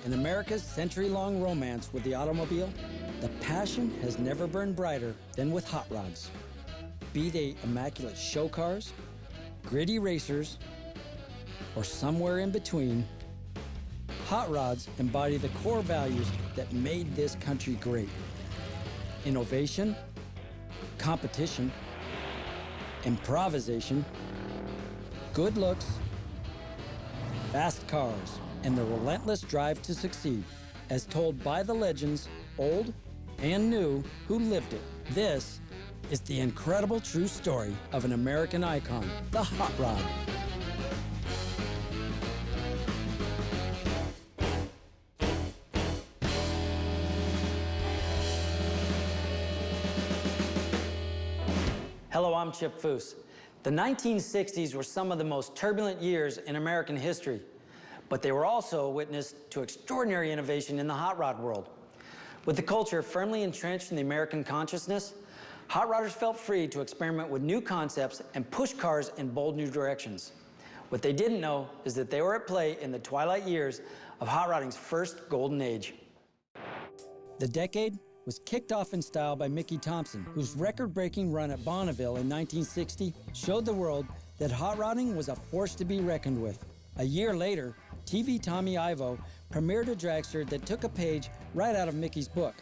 In America's century-long romance with the automobile, the passion has never burned brighter than with hot rods. Be they immaculate show cars, gritty racers, or somewhere in between, hot rods embody the core values that made this country great. Innovation, competition, improvisation, good looks, fast cars, and the relentless drive to succeed, as told by the legends, old and new, who lived it. This is the incredible true story of an American icon, the hot rod. Hello, I'm Chip Foose. The 1960s were some of the most turbulent years in American history, but they were also a witness to extraordinary innovation in the hot rod world. With the culture firmly entrenched in the American consciousness, hot rodders felt free to experiment with new concepts and push cars in bold new directions. What they didn't know is that they were at play in the twilight years of hot rodding's first golden age. The decade was kicked off in style by Mickey Thompson, whose record-breaking run at Bonneville in 1960 showed the world that hot rodding was a force to be reckoned with. A year later, TV Tommy Ivo premiered a dragster that took a page right out of Mickey's book,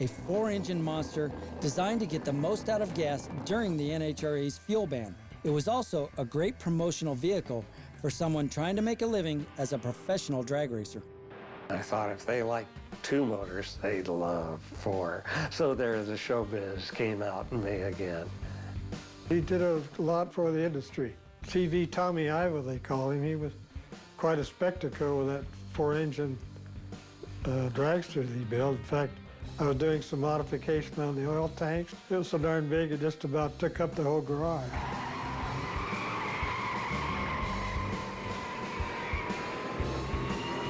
a 4-engine monster designed to get the most out of gas during the NHRA's fuel ban. It was also a great promotional vehicle for someone trying to make a living as a professional drag racer. I thought if they liked 2 motors, they'd love 4. So there the showbiz came out in me again. He did a lot for the industry. TV Tommy Ivo, they call him. He was quite a spectacle with that 4-engine dragster that he built. In fact, I was doing some modification on the oil tanks. It was so darn big, it just about took up the whole garage.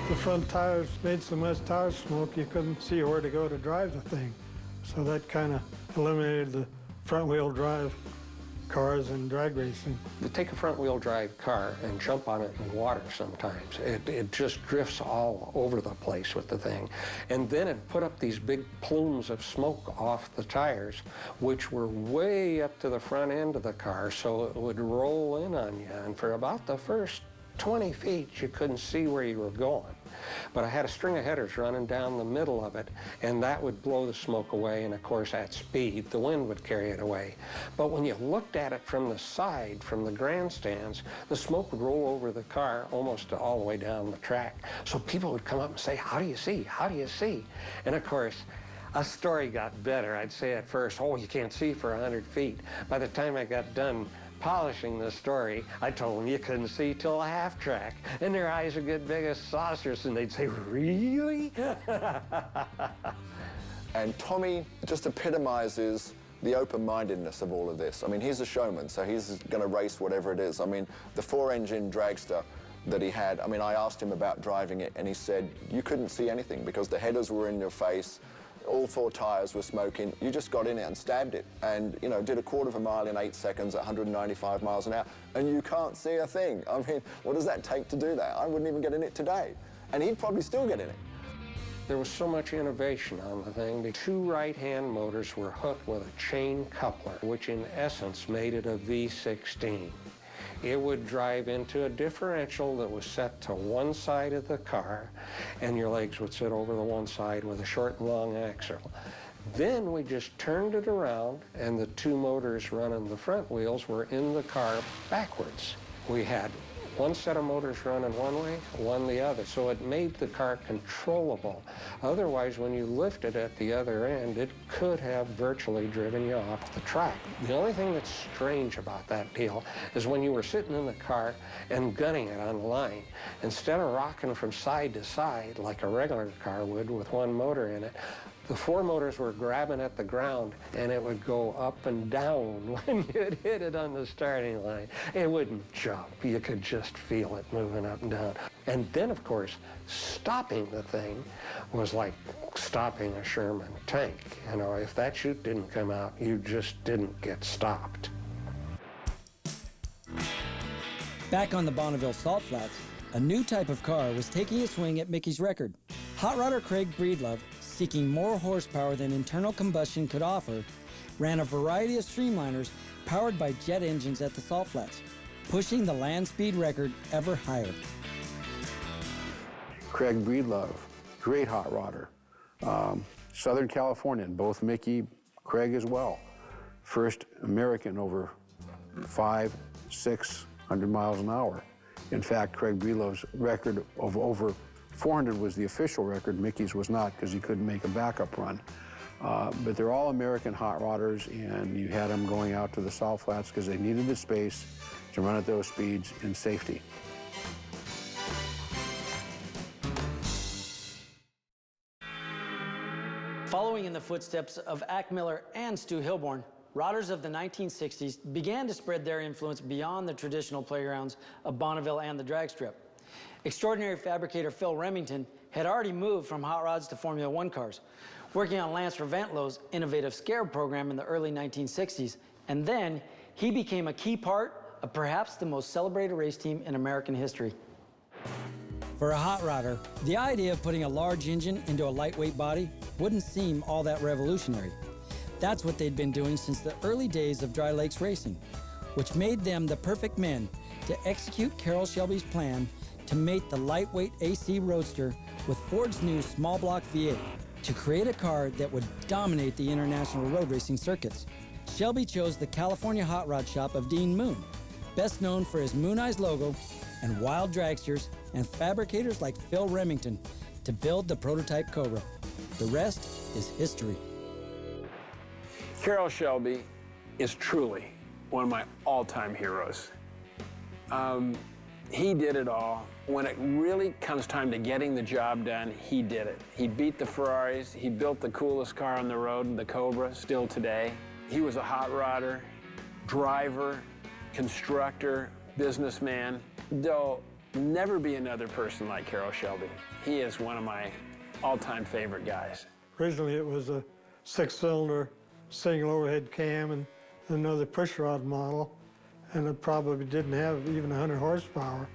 The front tires made so much tire smoke, you couldn't see where to go to drive the thing. So that kind of eliminated the front-wheel drive cars and drag racing. You take a front-wheel drive car and jump on it in water sometimes. It just drifts all over the place with the thing. And then it put up these big plumes of smoke off the tires, which were way up to the front end of the car, so it would roll in on you. And for about the first 20 feet, you couldn't see where you were going. But I had a string of headers running down the middle of it, and that would blow the smoke away, and of course, at speed, the wind would carry it away. But when you looked at it from the side, from the grandstands, the smoke would roll over the car almost all the way down the track. So people would come up and say, "How do you see? How do you see?" And of course, a story got better. I'd say at first, "Oh, you can't see for 100 feet. By the time I got done polishing the story, I told them you couldn't see till a half track. And their eyes would get big as saucers, and they'd say, "Really?" And Tommy just epitomizes the open-mindedness of all of this. I mean, he's a showman, so he's going to race whatever it is. I mean, the 4-engine dragster that he had, I mean, I asked him about driving it, and he said, you couldn't see anything because the headers were in your face, all 4 tires were smoking. You just got in it and stabbed it and, you know, did a 1/4 mile in 8 seconds at 195 miles an hour, and you can't see a thing. I mean, what does that take to do that? I wouldn't even get in it today, and he'd probably still get in it. There was so much innovation on the thing. The 2 right-hand motors were hooked with a chain coupler, which in essence made it a V16. It would drive into a differential that was set to one side of the car, and your legs would sit over the one side with a short and long axle. Then we just turned it around, and the 2 motors running the front wheels were in the car backwards. We had one set of motors running one way, one the other, so it made the car controllable. Otherwise, when you lifted at the other end, it could have virtually driven you off the track. The only thing that's strange about that deal is when you were sitting in the car and gunning it on the line, instead of rocking from side to side like a regular car would with one motor in it, the 4 motors were grabbing at the ground, and it would go up and down when you'd hit it on the starting line. It wouldn't jump. You could just feel it moving up and down. And then, of course, stopping the thing was like stopping a Sherman tank. You know, if that chute didn't come out, you just didn't get stopped. Back on the Bonneville Salt Flats, a new type of car was taking a swing at Mickey's record. Hot rodder Craig Breedlove, seeking more horsepower than internal combustion could offer, ran a variety of streamliners powered by jet engines at the salt flats, pushing the land speed record ever higher. Craig Breedlove, great hot rodder. Southern Californian, both Mickey, Craig as well. First American over 500-600 miles an hour. In fact, Craig Breedlove's record of over 400 was the official record. Mickey's was not because he couldn't make a backup run. But they're all American hot rodders, and you had them going out to the salt flats because they needed the space to run at those speeds in safety. Following in the footsteps of Ack Miller and Stu Hilborn, rodders of the 1960s began to spread their influence beyond the traditional playgrounds of Bonneville and the drag strip. Extraordinary fabricator Phil Remington had already moved from hot rods to Formula One cars, working on Lance Reventlo's innovative Scarab program in the early 1960s, and then he became a key part of perhaps the most celebrated race team in American history. For a hot rodder, the idea of putting a large engine into a lightweight body wouldn't seem all that revolutionary. That's what they'd been doing since the early days of dry lakes racing, which made them the perfect men to execute Carroll Shelby's plan to mate the lightweight AC Roadster with Ford's new small block V8 to create a car that would dominate the international road racing circuits. Shelby chose the California hot rod shop of Dean Moon, best known for his Moon Eyes logo and wild dragsters and fabricators like Phil Remington to build the prototype Cobra. The rest is history. Carroll Shelby is truly one of my all-time heroes. He did it all. When it really comes time to getting the job done, he did it. He beat the Ferraris. He built the coolest car on the road, the Cobra, still today. He was a hot rodder, driver, constructor, businessman. There'll never be another person like Carroll Shelby. He is one of my all-time favorite guys. Originally it was a 6-cylinder single overhead cam and another pushrod model, and it probably didn't have even 100 horsepower.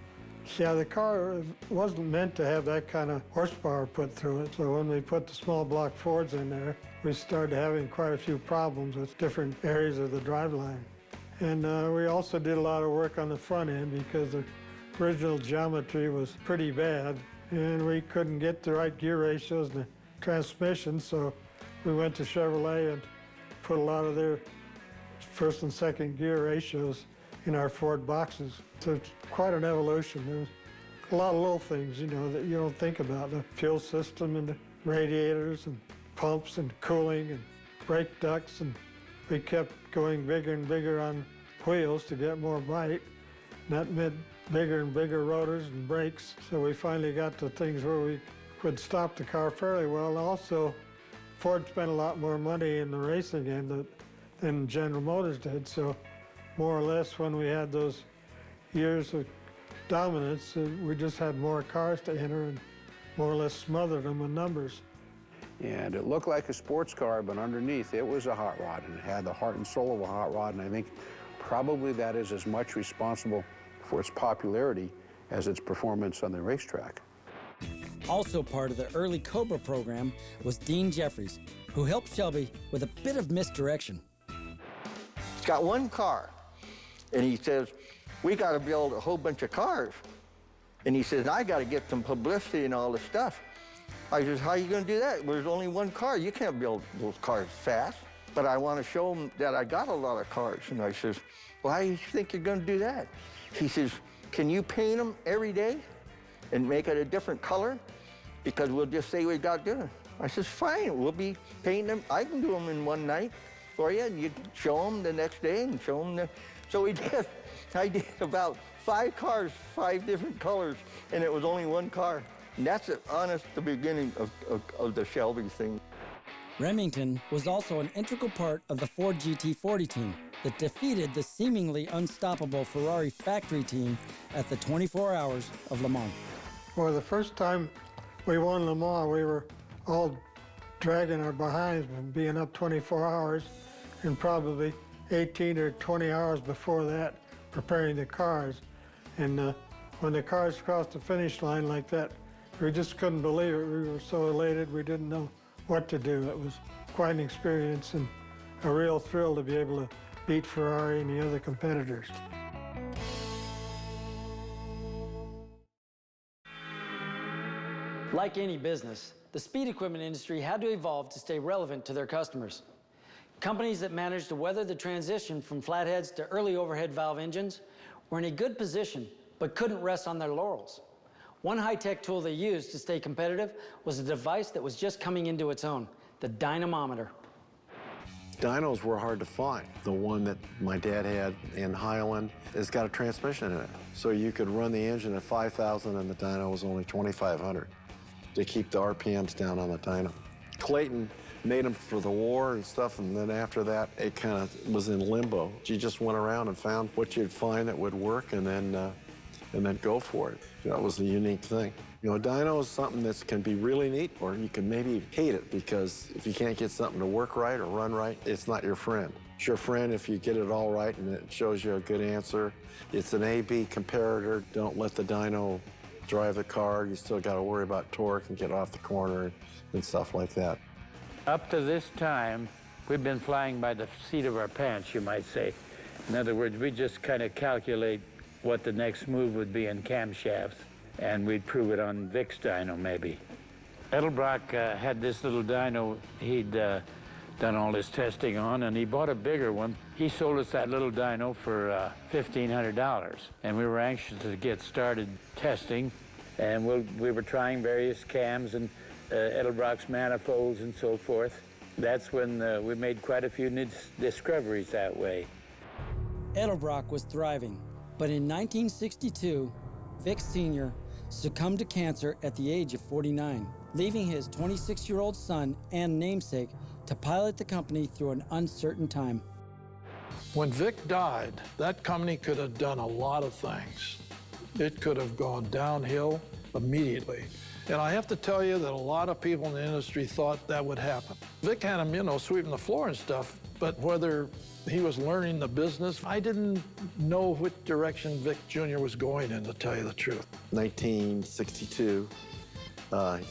Yeah, the car wasn't meant to have that kind of horsepower put through it, so when we put the small block Fords in there, we started having quite a few problems with different areas of the driveline. And we also did a lot of work on the front end because the original geometry was pretty bad, and we couldn't get the right gear ratios and the transmission, so we went to Chevrolet and put a lot of their first and second gear ratios in our Ford boxes. So it's quite an evolution. There's a lot of little things, you know, that you don't think about. The fuel system and the radiators and pumps and cooling and brake ducts, and we kept going bigger and bigger on wheels to get more bite. And that meant bigger and bigger rotors and brakes. So we finally got to things where we could stop the car fairly well. And also, Ford spent a lot more money in the racing end than General Motors did. So more or less when we had those years of dominance, we just had more cars to enter and more or less smothered them with numbers. And it looked like a sports car, but underneath it was a hot rod, and it had the heart and soul of a hot rod, and I think probably that is as much responsible for its popularity as its performance on the racetrack. Also part of the early Cobra program was Dean Jeffries, who helped Shelby with a bit of misdirection. He's got one car, and he says, we got to build a whole bunch of cars. And he says, I got to get some publicity and all this stuff. I says, how are you going to do that? There's only one car. You can't build those cars fast. But I want to show them that I got a lot of cars. And I says, well, how do you think you're going to do that? He says, can you paint them every day and make it a different color? Because we'll just say we got to do it. I says, fine, we'll be painting them. I can do them in one night for you, and you show them the next day and show them. So we did. I did about 5 cars, 5 different colors, and it was only one car. And that's the beginning of the Shelby thing. Remington was also an integral part of the Ford GT40 team that defeated the seemingly unstoppable Ferrari factory team at the 24 Hours of Le Mans. Well, the first time we won Le Mans, we were all dragging our behinds and being up 24 hours, and probably 18 or 20 hours before that preparing the cars. And when the cars crossed the finish line like that We just couldn't believe it. We were so elated we didn't know what to do. It was quite an experience and a real thrill to be able to beat Ferrari and the other competitors. Like any business, the speed equipment industry had to evolve to stay relevant to their customers. Companies that managed to weather the transition from flatheads to early overhead valve engines were in a good position, but couldn't rest on their laurels. One high-tech tool they used to stay competitive was a device that was just coming into its own, the dynamometer. Dynos were hard to find. The one that my dad had in Highland has got a transmission in it. So you could run the engine at 5,000 and the dyno was only 2,500 to keep the RPMs down on the dyno. Clayton made them for the war and stuff, and then after that, it kind of was in limbo. You just went around and found what you'd find that would work and then go for it. That was the unique thing. You know, a dyno is something that can be really neat, or you can maybe hate it, because if you can't get something to work right or run right, it's not your friend. It's your friend if you get it all right and it shows you a good answer. It's an A-B comparator. Don't let the dyno drive the car. You still got to worry about torque and get off the corner and stuff like that. Up to this time, we've been flying by the seat of our pants, you might say. In other words, we just kind of calculate what the next move would be in camshafts, and we'd prove it on Vic's dyno, maybe. Edelbrock had this little dyno he'd done all his testing on, and he bought a bigger one. He sold us that little dyno for $1,500, and we were anxious to get started testing, and we were trying various cams and Edelbrock's manifolds and so forth. That's when we made quite a few discoveries that way. Edelbrock was thriving, but in 1962, Vic Sr. succumbed to cancer at the age of 49, leaving his 26-year-old son and namesake to pilot the company through an uncertain time. When Vic died, that company could have done a lot of things. It could have gone downhill immediately. And I have to tell you that a lot of people in the industry thought that would happen. Vic had him, you know, sweeping the floor and stuff, but whether he was learning the business, I didn't know which direction Vic Jr. was going in, to tell you the truth. 1962,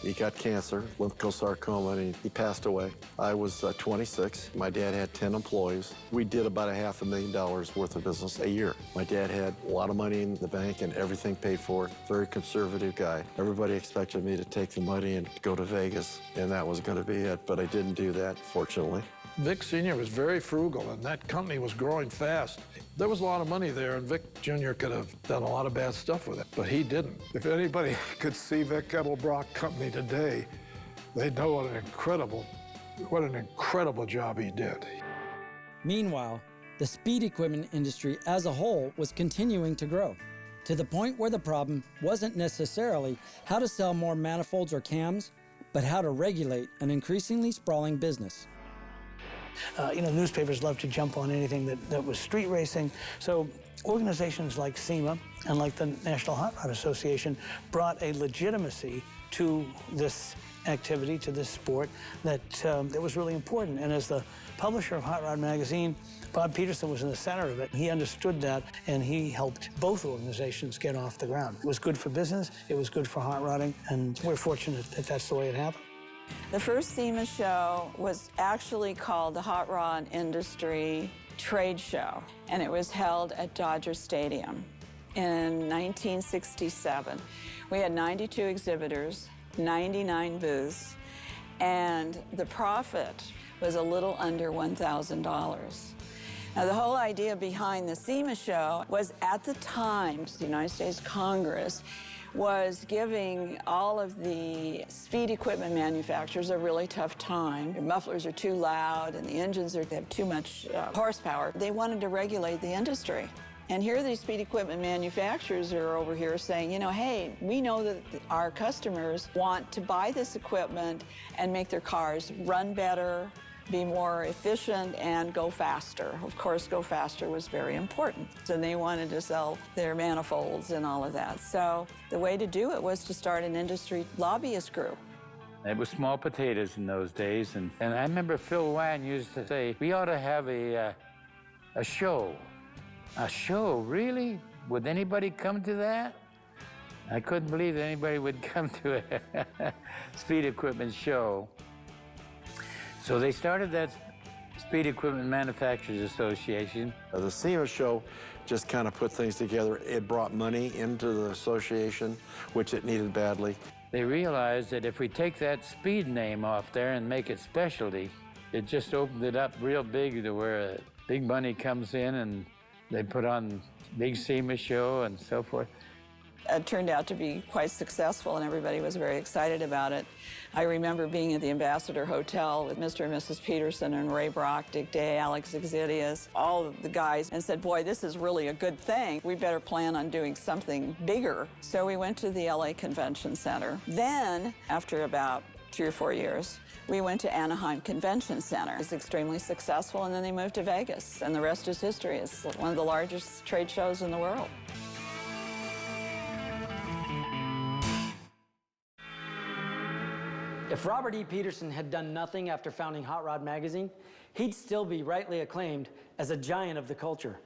he got cancer, lymphosarcoma, and he passed away. I was 26. My dad had 10 employees. We did about $500,000 worth of business a year. My dad had a lot of money in the bank and everything paid for. Very conservative guy. Everybody expected me to take the money and go to Vegas, and that was going to be it, but I didn't do that, fortunately. Vic Sr. was very frugal, and that company was growing fast. There was a lot of money there, and Vic Jr. could have done a lot of bad stuff with it, but he didn't. If anybody could see Vic Edelbrock Company today, they'd know what an incredible job he did. Meanwhile, the speed equipment industry as a whole was continuing to grow, to the point where the problem wasn't necessarily how to sell more manifolds or cams, but how to regulate an increasingly sprawling business. You know, newspapers love to jump on anything that was street racing. So organizations like SEMA and like the National Hot Rod Association brought a legitimacy to this activity, to this sport, that was really important. And as the publisher of Hot Rod Magazine, Bob Peterson was in the center of it. He understood that, and he helped both organizations get off the ground. It was good for business, it was good for hot rodding, and we're fortunate that that's the way it happened. The first SEMA show was actually called the Hot Rod Industry Trade Show, and it was held at Dodger Stadium in 1967. We had 92 exhibitors, 99 booths, and the profit was a little under $1,000. Now, the whole idea behind the SEMA show was, at the time, the United States Congress was giving all of the speed equipment manufacturers a really tough time. Their mufflers are too loud and the engines have too much horsepower. They wanted to regulate the industry. And here these speed equipment manufacturers are over here saying, you know, hey, we know that our customers want to buy this equipment and make their cars run better, be more efficient, and go faster. Of course, go faster was very important. So they wanted to sell their manifolds and all of that. So the way to do it was to start an industry lobbyist group. It was small potatoes in those days, and I remember Phil Wan used to say, we ought to have a show. A show, really? Would anybody come to that? I couldn't believe that anybody would come to a speed equipment show. So they started that Speed Equipment Manufacturers Association. The SEMA show just kind of put things together. It brought money into the association, which it needed badly. They realized that if we take that speed name off there and make it specialty, it just opened it up real big to where big money comes in and they put on big SEMA show and so forth. It turned out to be quite successful, and everybody was very excited about it. I remember being at the Ambassador Hotel with Mr. and Mrs. Peterson and Ray Brock, Dick Day, Alex Exidius, all of the guys, and said, boy, this is really a good thing. We better plan on doing something bigger. So we went to the LA Convention Center. Then, after about 3 or 4 years, we went to Anaheim Convention Center. It was extremely successful, and then they moved to Vegas, and the rest is history. It's one of the largest trade shows in the world. If Robert E. Peterson had done nothing after founding Hot Rod magazine, he'd still be rightly acclaimed as a giant of the culture.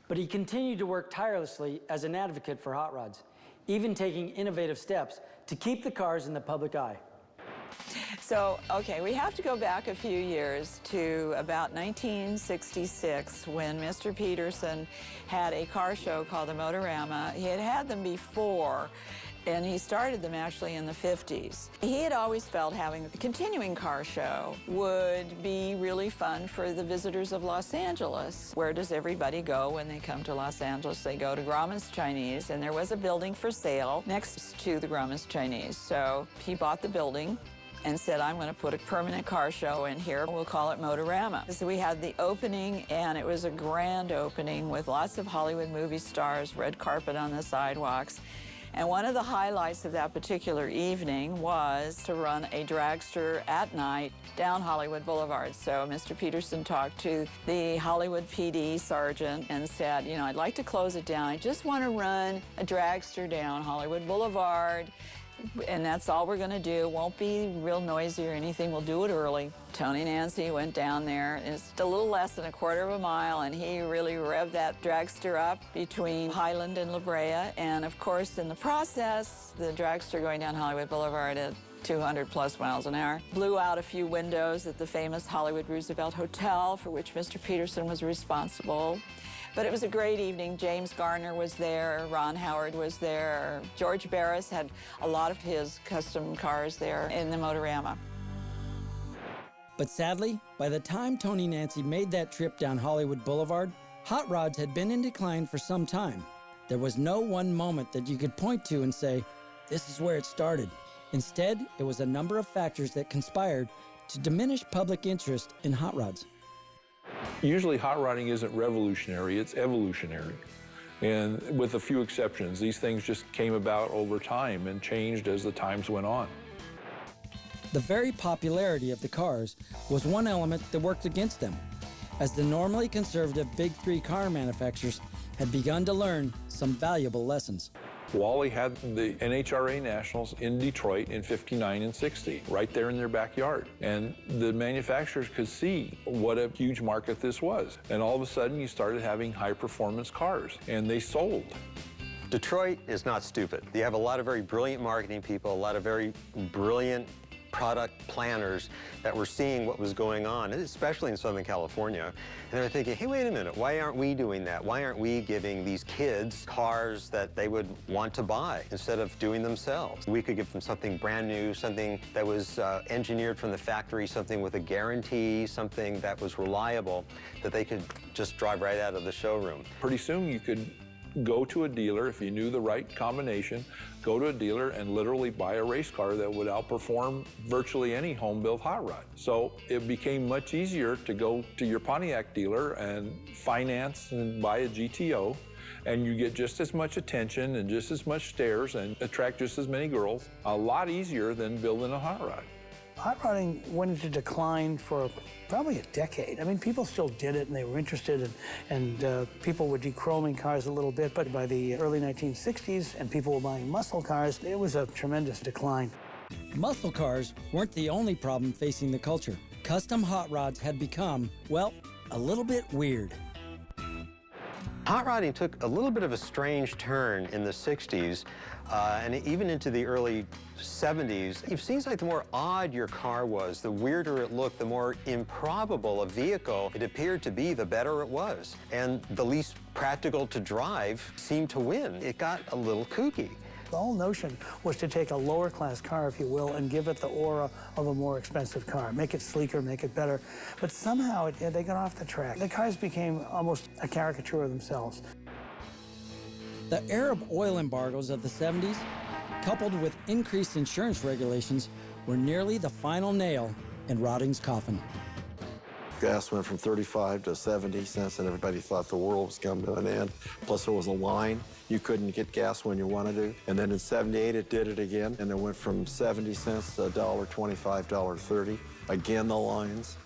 But he continued to work tirelessly as an advocate for hot rods, even taking innovative steps to keep the cars in the public eye. So, okay, we have to go back a few years to about 1966 when Mr. Peterson had a car show called the Motorama. He had had them before, and he started them actually in the 50s. He had always felt having a continuing car show would be really fun for the visitors of Los Angeles. Where does everybody go when they come to Los Angeles? They go to Grauman's Chinese, and there was a building for sale next to the Grauman's Chinese. So he bought the building and said, I'm going to put a permanent car show in here. We'll call it Motorama. So we had the opening, and it was a grand opening with lots of Hollywood movie stars, red carpet on the sidewalks. And one of the highlights of that particular evening was to run a dragster at night down Hollywood Boulevard. So Mr. Peterson talked to the Hollywood PD sergeant and said, you know, I'd like to close it down. I just want to run a dragster down Hollywood Boulevard, and that's all we're going to do. It won't be real noisy or anything. We'll do it early. Tony Nancy went down there. It's a little less than a quarter of a mile, and he really revved that dragster up between Highland and La Brea. And of course, in the process, the dragster going down Hollywood Boulevard at 200+ miles an hour blew out a few windows at the famous Hollywood Roosevelt Hotel, for which Mr. Peterson was responsible. But it was a great evening. James Garner was there, Ron Howard was there, George Barris had a lot of his custom cars there in the Motorama. But sadly, by the time Tony Nancy made that trip down Hollywood Boulevard, hot rods had been in decline for some time. There was no one moment that you could point to and say, this is where it started. Instead, it was a number of factors that conspired to diminish public interest in hot rods. Usually hot rodding isn't revolutionary, it's evolutionary. And with a few exceptions, these things just came about over time and changed as the times went on. The very popularity of the cars was one element that worked against them, as the normally conservative Big Three car manufacturers had begun to learn some valuable lessons. Wally had the NHRA Nationals in Detroit in '59 and '60, right there in their backyard. And the manufacturers could see what a huge market this was. And all of a sudden, you started having high-performance cars, and they sold. Detroit is not stupid. You have a lot of very brilliant marketing people, a lot of very brilliant product planners that were seeing what was going on, especially in Southern California. And they were thinking, hey, wait a minute, why aren't we doing that? Why aren't we giving these kids cars that they would want to buy instead of doing themselves? We could give them something brand new, something that was engineered from the factory, something with a guarantee, something that was reliable, that they could just drive right out of the showroom. Pretty soon you could go to a dealer, if you knew the right combination, go to a dealer and literally buy a race car that would outperform virtually any home-built hot rod. So it became much easier to go to your Pontiac dealer and finance and buy a GTO, and you get just as much attention and just as much stares and attract just as many girls. A lot easier than building a hot rod. Hot rodding went into decline for probably a decade. I mean, people still did it, and they were interested, and people were dechroming cars a little bit, but by the early 1960s, and people were buying muscle cars, it was a tremendous decline. Muscle cars weren't the only problem facing the culture. Custom hot rods had become, well, a little bit weird. Hot rodding took a little bit of a strange turn in the 60s and even into the early 70s. It seems like the more odd your car was, the weirder it looked, the more improbable a vehicle it appeared to be, the better it was. And the least practical to drive seemed to win. It got a little kooky. The whole notion was to take a lower class car, if you will, and give it the aura of a more expensive car, make it sleeker, make it better. But somehow they got off the track. The cars became almost a caricature of themselves. The Arab oil embargoes of the 70s, coupled with increased insurance regulations, were nearly the final nail in Rodding's coffin. Gas went from 35 to 70 cents, and everybody thought the world was coming to an end. Plus, there was a line. You couldn't get gas when you wanted to. And then in 78, it did it again, and it went from 70 cents to $1.25, $1.30. Again, the lines.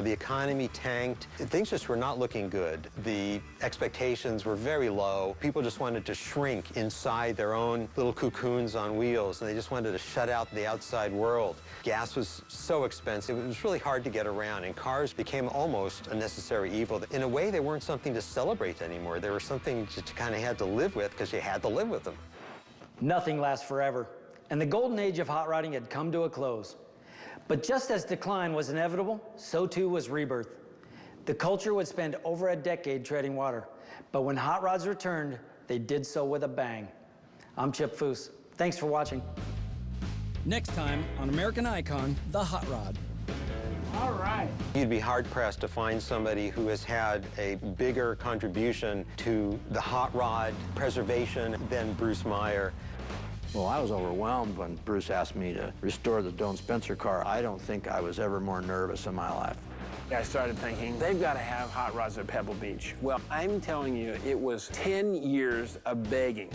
The economy tanked. Things just were not looking good. The expectations were very low. People just wanted to shrink inside their own little cocoons on wheels, and they just wanted to shut out the outside world. Gas was so expensive, it was really hard to get around, and cars became almost a necessary evil. In a way, they weren't something to celebrate anymore. They were something that you kind of had to live with because you had to live with them. Nothing lasts forever, and the golden age of hot rodding had come to a close. But just as decline was inevitable, so too was rebirth. The culture would spend over a decade treading water, but when hot rods returned, they did so with a bang. I'm Chip Foose. Thanks for watching. Next time on American Icon, the Hot Rod. All right. You'd be hard-pressed to find somebody who has had a bigger contribution to the hot rod preservation than Bruce Meyer. Well, I was overwhelmed when Bruce asked me to restore the Doane Spencer car. I don't think I was ever more nervous in my life. I started thinking, they've got to have hot rods at Pebble Beach. Well, I'm telling you, it was 10 years of begging